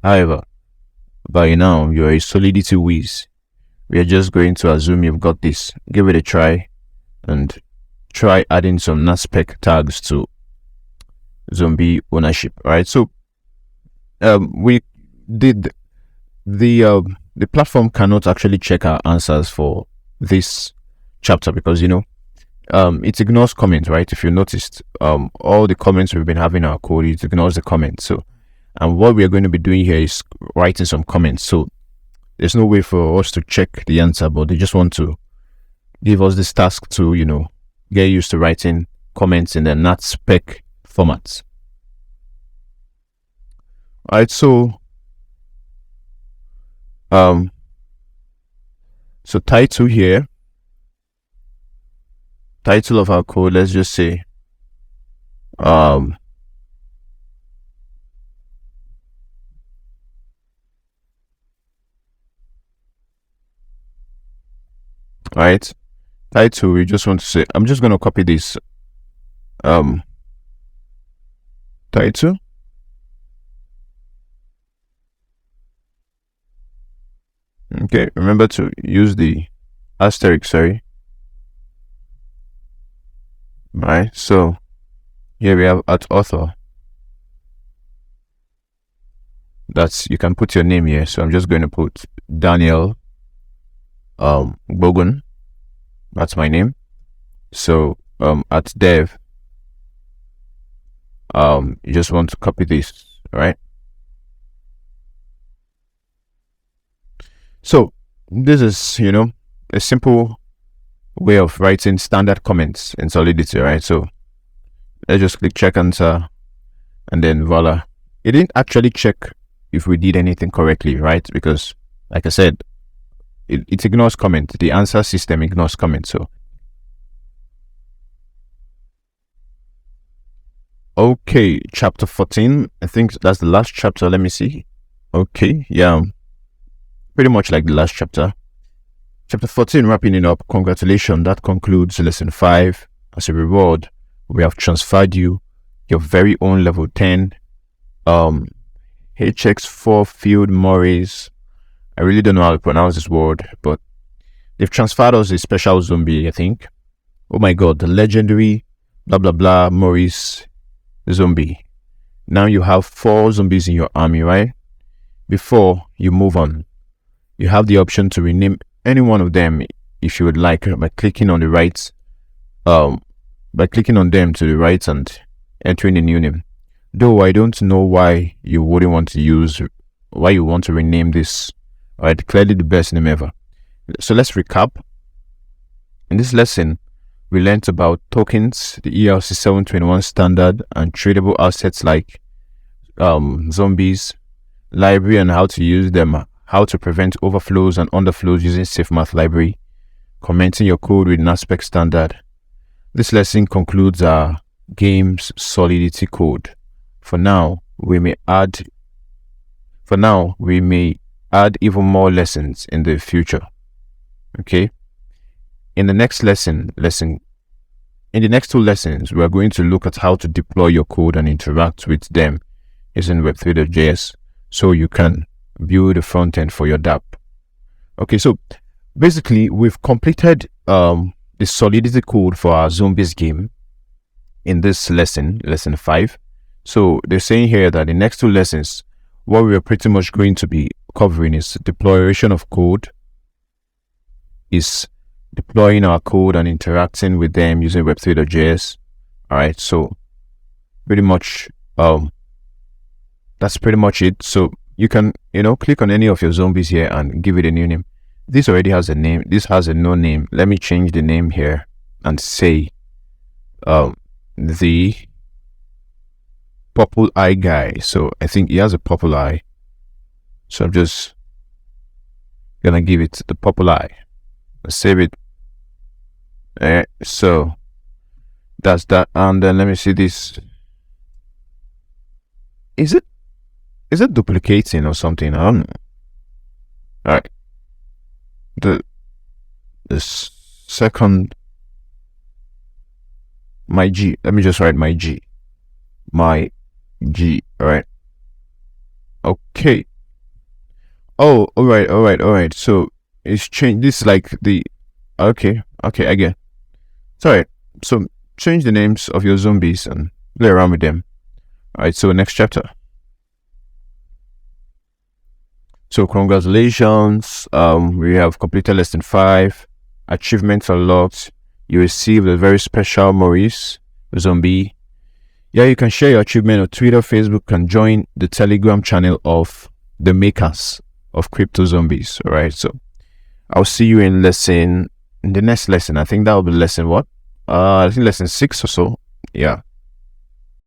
However, by now you're a Solidity whiz. We are just going to assume you've got this. Give it a try and try adding some NatSpec tags to zombie ownership. All right. So we did the platform cannot actually check our answers for this chapter because it ignores comments, right? If you noticed, all the comments we've been having in our code, it ignores the comments. So, and what we are going to be doing here is writing some comments. So there's no way for us to check the answer, but they just want to give us this task to, get used to writing comments in the NatSpec formats. All right, so title here, title of our code, let's just say right, title, we just want to say, I'm just going to copy this title, okay, remember to use the asterisk, sorry. Right, so here we have at author. That's, you can put your name here. So I'm just going to put Daniel Bogun. That's my name. So at dev, you just want to copy this, right? So this is, a simple way of writing standard comments in Solidity, right? So let's just click check answer, and then voila. It didn't actually check if we did anything correctly, right? Because like I said, it ignores comment. The answer system ignores comment. So okay, chapter 14, I think that's the last chapter. Let me see. Okay, yeah, pretty much like the last chapter. Chapter 14, wrapping it up. Congratulations, that concludes lesson 5. As a reward, we have transferred you your very own level 10 HX4 Field Morris. I really don't know how to pronounce this word, but they've transferred us a special zombie, I think. Oh my god, the legendary blah blah blah Morris zombie. Now you have 4 zombies in your army, right? Before you move on, you have the option to rename any one of them if you would like by clicking on the right, by clicking on them to the right and entering a new name. Though I don't know why you wouldn't want to rename this. Alright, clearly the best name ever. So let's recap. In this lesson, we learned about tokens, the ERC 721 standard, and tradable assets like zombies, library and how to use them, how to prevent overflows and underflows using SafeMath library, commenting your code with NatSpec standard. This lesson concludes our game's Solidity code. For now, we may add even more lessons in the future. Okay. In the next in the next 2 lessons, we are going to look at how to deploy your code and interact with them using web3.js so you can build a front end for your dApp. Okay, so basically we've completed the Solidity code for our zombies game in this lesson 5. So they're saying here that the next 2 lessons, what we are pretty much going to be covering is deployment of code, is deploying our code and interacting with them using web3.js. All right, so pretty much that's pretty much it. So you can, click on any of your zombies here and give it a new name. This already has a name. This has a no name. Let me change the name here and say the purple eye guy. So I think he has a purple eye. So I'm just gonna give it the purple eye. Let's save it. So that's that. And then let me see this. Is it duplicating or something? I don't know. All right. The second, my G. Let me just write my G. My G. All right. Okay. Oh, all right. So it's changed. This is like the. Okay. I get. Sorry. So change the names of your zombies and play around with them. All right. So next chapter. So congratulations, we have completed lesson 5. Achievements unlocked. You received a very special Maurice zombie. Yeah, you can share your achievement on Twitter, Facebook, and join the Telegram channel of the makers of CryptoZombies. All right, so I'll see you in the next lesson. I think that will be lesson what? I think lesson 6 or so. Yeah.